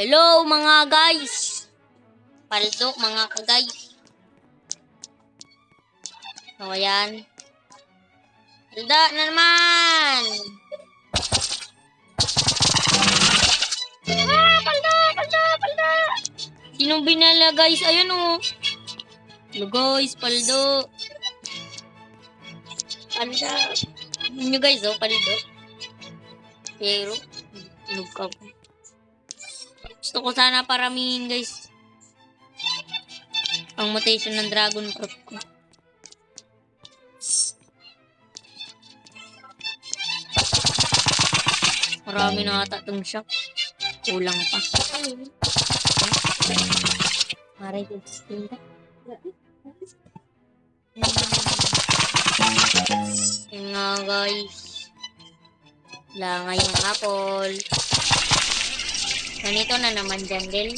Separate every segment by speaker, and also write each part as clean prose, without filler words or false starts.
Speaker 1: Hello mga guys. Paldo mga guys. O yan. Palda na naman. Palda. Sinong binala guys? Ayun o. Hello guys, paldo. Palda. Yun nyo guys paldo. Pero, nugka ko. Gusto ko sana paramihin guys. Ang mutation ng dragon fruit ko. Marami na ata itong shock. Kulang pa. Maray ko distinta. Yun nga guys. Wala nga yung apple. Ganito na naman Jandel.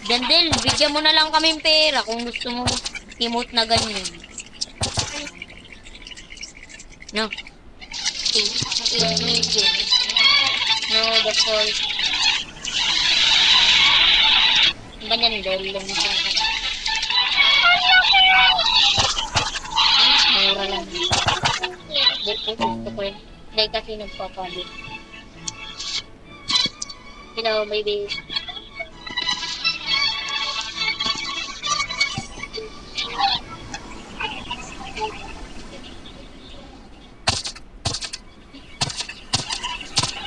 Speaker 1: Jandel, bigyan mo na lang kaming pera kung gusto mo emote na ganyan. No. No, the fault. Ba Jandel? Mura lang. Gusto ko yun. Dahil kasi nagpapalit. Hello, baby.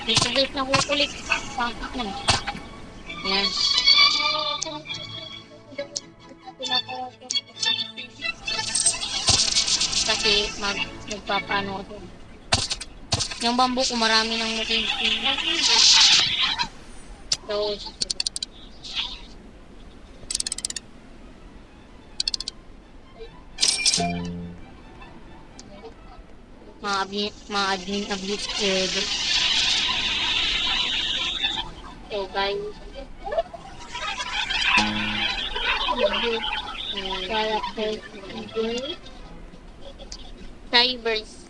Speaker 1: Dito guys na kukulik. Pakit na. Yan. Kasi nagpapano ako. Yung bamboo ko marami ng mutation. So, ma-admin abuse so guys, Cybers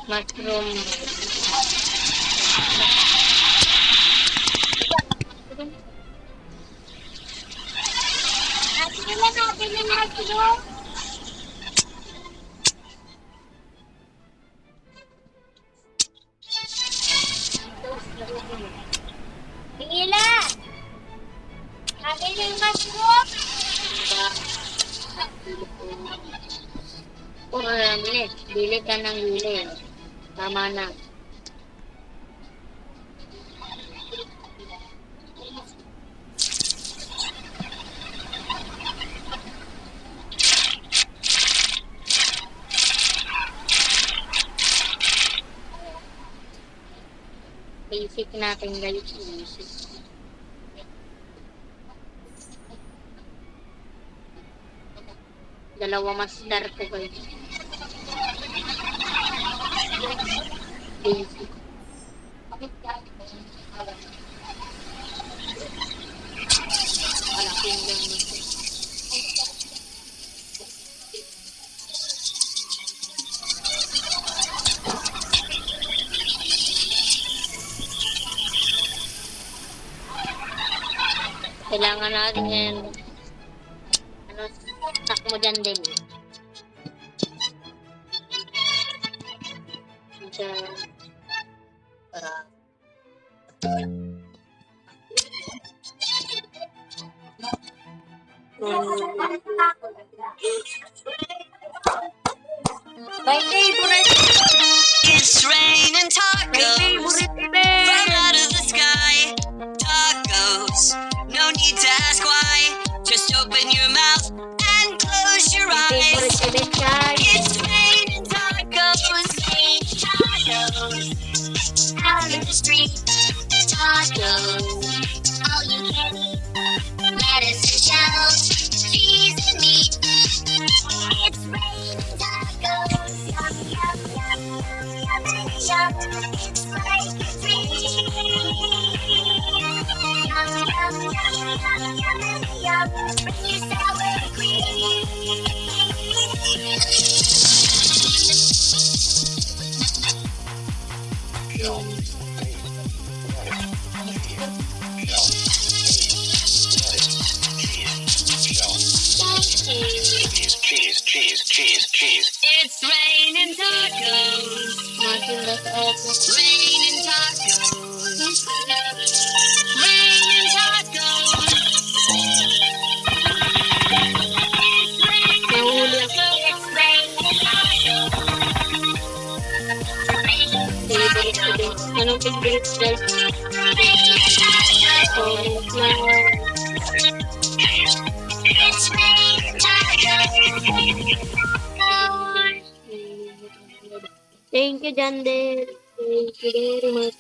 Speaker 1: mushroom Tingila! Akin yung mushroom! Bili ka ng bili. Tama na. Basic natin guys. Basic. Dalawa master ko guys. Basic. Malaking lang nito. Kailangan natin yan. Tak mo dyan din. Diyan. Para. My favorite.
Speaker 2: It's raining tacos from out of the sky. Tacos, no need to ask why. Just open your mouth and close your eyes. It's raining tacos, out in the street. Tacos, all you can eat. Lettuce and shells, cheese and meat. It's raining tacos, yum yum yum yum yum yum. It's like a dream. Yum yum yum yum yum yum. Bring your sour cream. cheese. It's raining tacos.
Speaker 1: Matilda sa ako.
Speaker 2: Raining tacos. Raining tacos.
Speaker 1: Nahuli ako.
Speaker 2: It's raining tacos.
Speaker 1: Anong pigbirit dahil? Oh,
Speaker 2: It's raining tacos.
Speaker 1: thank you, Jandel. Thank you very much.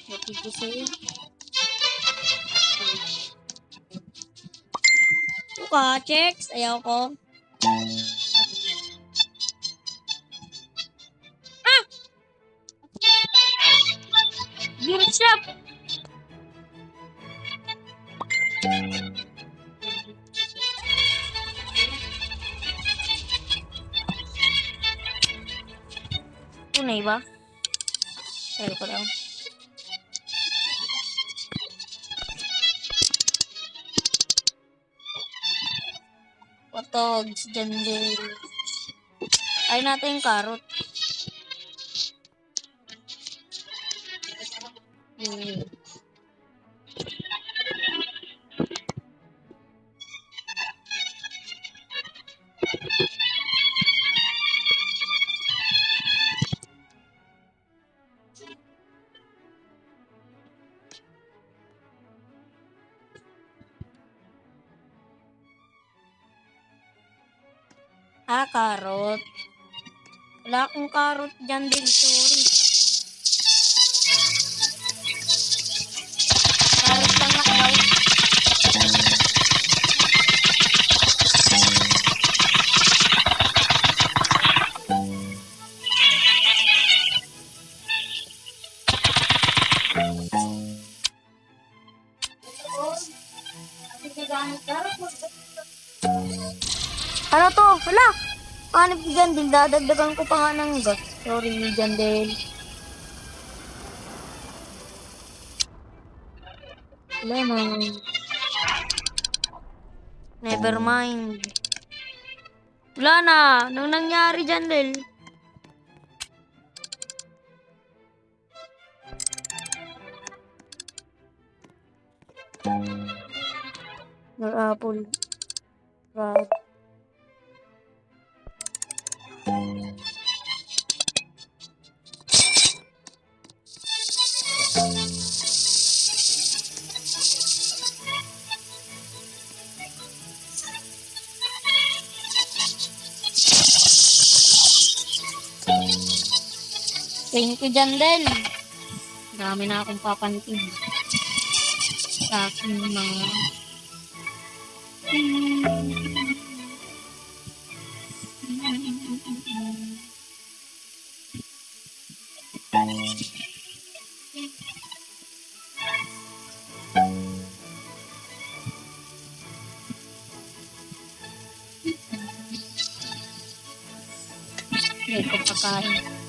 Speaker 1: What did you say? Suka, checks. Ayaw ko. Ah! Gift shop! Tunay ba? Ayaw ko lang. Potog, si Jandel. Ay natin yung carrot. Ah, carrot. Wala akong carrot dyan din, sorry. Carrot lang ako daw. Ano to? Wala! Hanip ni Jandel, dadagdagan ko pa nga ng gas. Sorry, Jandel. Wala na. Never mind. Wala na. Anong nangyari, Jandel? No apple. Right. Thank you, Jandel. Dami na akong papantin. Sa aking mga... Hindi ko pakain.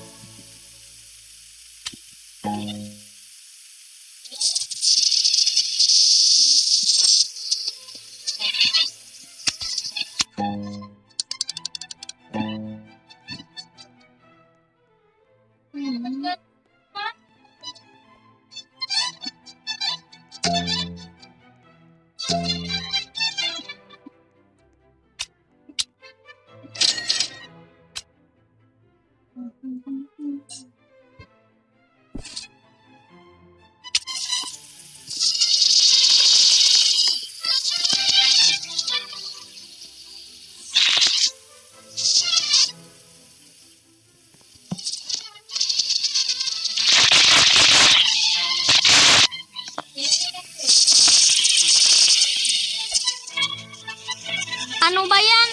Speaker 1: Ano ba yan?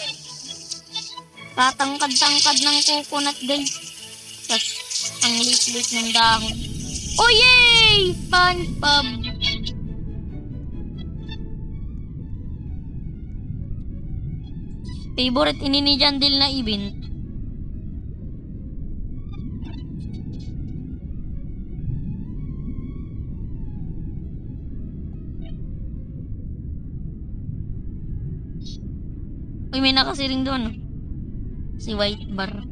Speaker 1: Tatangkad-tangkad ng coconut guys. Tas ang lit-lit ng dahon. Oh yay! SpongeBob. Favorite ini ni Jandil na event. Uy, may nakasiring doon. Si White Bar.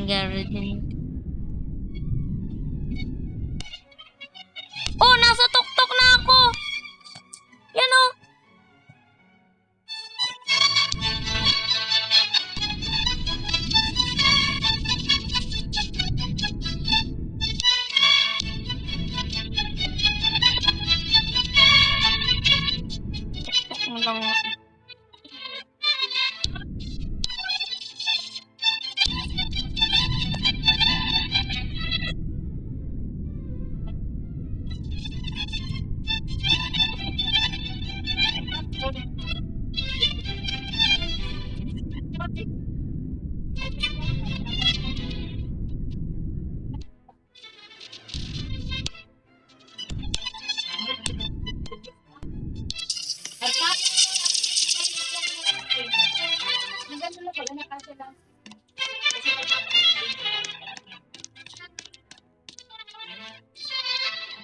Speaker 1: Garden. Oh, nasa tuktok na ako. Yan oh. Tuktok mo lang.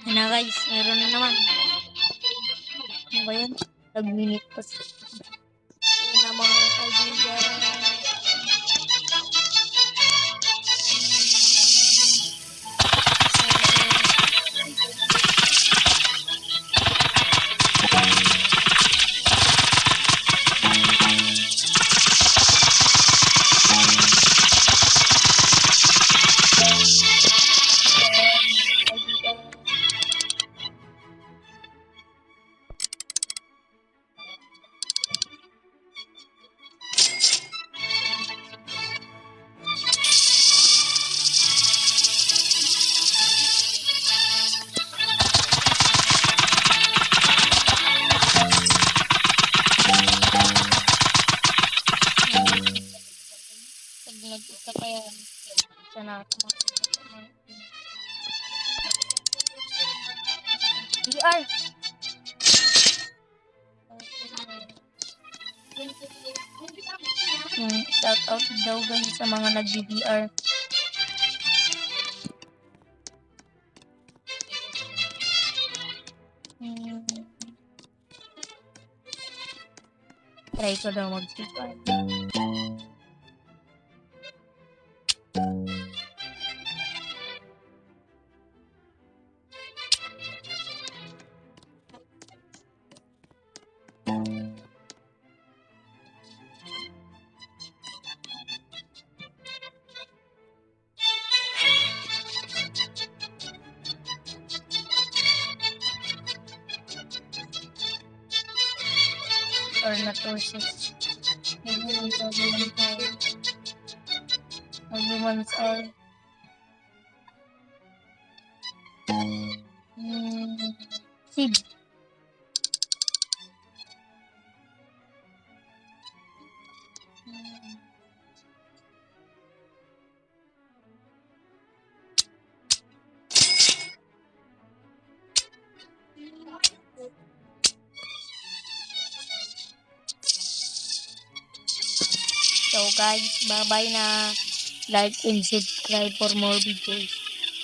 Speaker 1: Yan na guys, meron na naman. Ano ba yan? Nag-minute pa siya. Yan na mga kaibigan. Nag-isa pa yan. Isa na ito. VR! Shout out daw guys sa mga nag-VR. Try ko daw mag-VR. Or natosis. Everyone's all. Seed. So guys, bye-bye na. Like and subscribe for more videos.